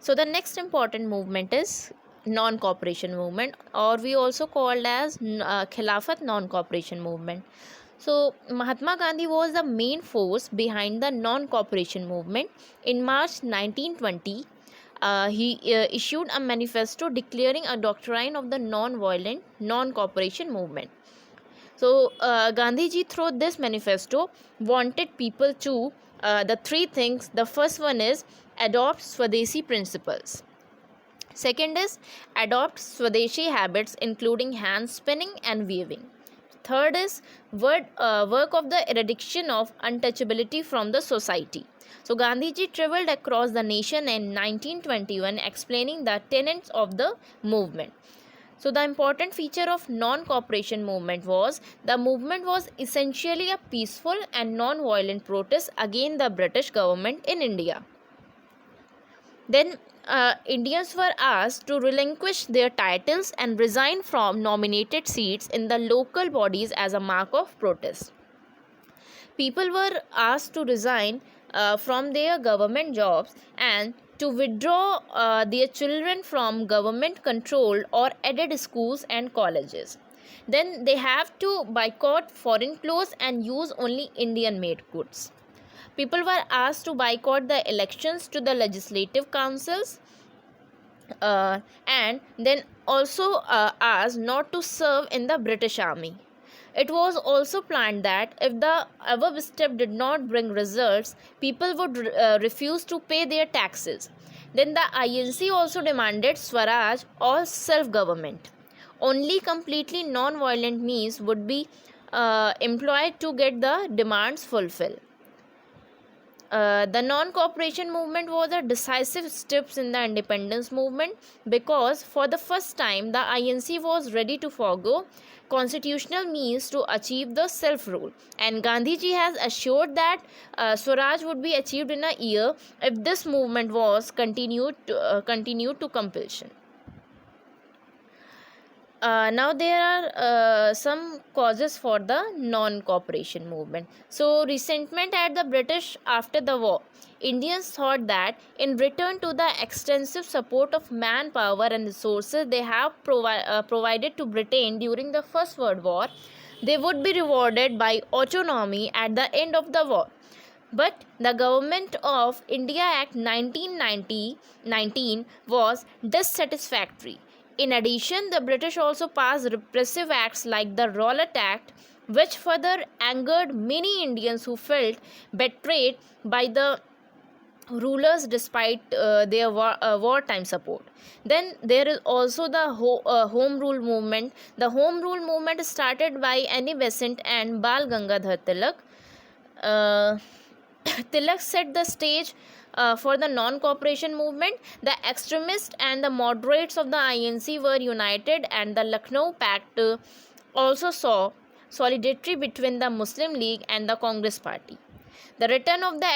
So the next important movement is non-cooperation movement, or we also called as Khilafat non-cooperation movement. So Mahatma Gandhi was the main force behind the non-cooperation movement. In March 1920, he issued a manifesto declaring a doctrine of the non-violent non-cooperation movement. So Gandhiji, through this manifesto, wanted people to the three things. The first one is adopt Swadeshi principles. Second is adopt Swadeshi habits, including hand spinning and weaving. Third is work of the eradication of untouchability from the society. So Gandhiji travelled across the nation in 1921 explaining the tenets of the movement. So the important feature of non-cooperation movement was the movement was essentially a peaceful and non-violent protest against the British government in India. Then Indians were asked to relinquish their titles and resign from nominated seats in the local bodies as a mark of protest. People were asked to resign from their government jobs and to withdraw their children from government controlled or aided schools and colleges. Then they have to boycott foreign clothes and use only Indian made goods. People were asked to boycott the elections to the legislative councils and then also asked not to serve in the British Army. It was also planned that if the above step did not bring results, people would refuse to pay their taxes. Then the INC also demanded Swaraj or self-government. Only completely non-violent means would be employed to get the demands fulfilled. The non-cooperation movement was a decisive step in the independence movement because for the first time the INC was ready to forego constitutional means to achieve the self-rule, and Gandhiji has assured that Swaraj would be achieved in a year if this movement was continued to completion. Now there are some causes for the non-cooperation movement. So resentment at the British after the war. Indians thought that in return to the extensive support of manpower and resources they have provided to Britain during the First World War, they would be rewarded by autonomy at the end of the war. But the Government of India Act 1919 was dissatisfactory. In addition, the British also passed repressive acts like the Rowlatt Act, which further angered many Indians who felt betrayed by the rulers despite their wartime support. Then there is also the Home Rule movement. The Home Rule movement started by Annie Besant and Bal Gangadhar Tilak. Tilak set the stage for the non-cooperation movement. The extremists and the moderates of the INC were united, and the Lucknow Pact also saw solidarity between the Muslim League and the Congress Party. The return of the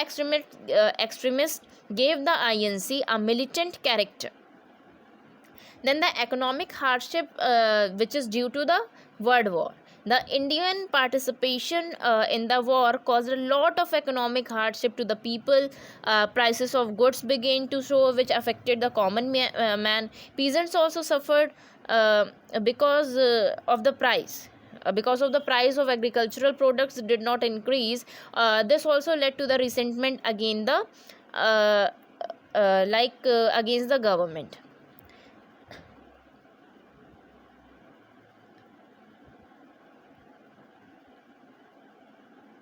extremists gave the INC a militant character. Then the economic hardship which is due to the World War. The Indian participation in the war caused a lot of economic hardship to the people. Prices of goods began to soar, which affected the common man. Peasants also suffered because of the price. Because of the price of agricultural products did not increase. This also led to the resentment against the government.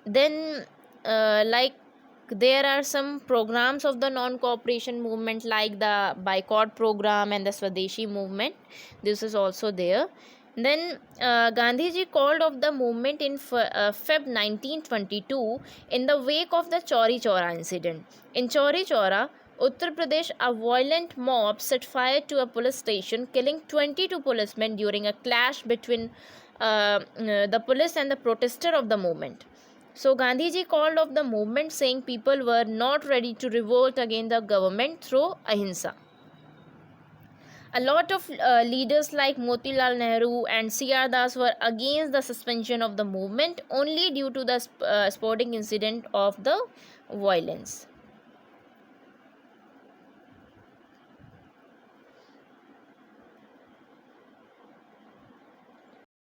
Then there are some programs of the non-cooperation movement like the boycott program and the Swadeshi movement. This is also there. Then Gandhiji called off the movement in Feb 1922 in the wake of the Chauri Chaura incident. In Chauri Chaura, Uttar Pradesh, a violent mob set fire to a police station, killing 22 policemen during a clash between the police and the protester of the movement. So Gandhiji called off the movement, saying people were not ready to revolt against the government through ahimsa. A lot of leaders like Motilal Nehru and C.R. Das were against the suspension of the movement only due to the sporting incident of the violence.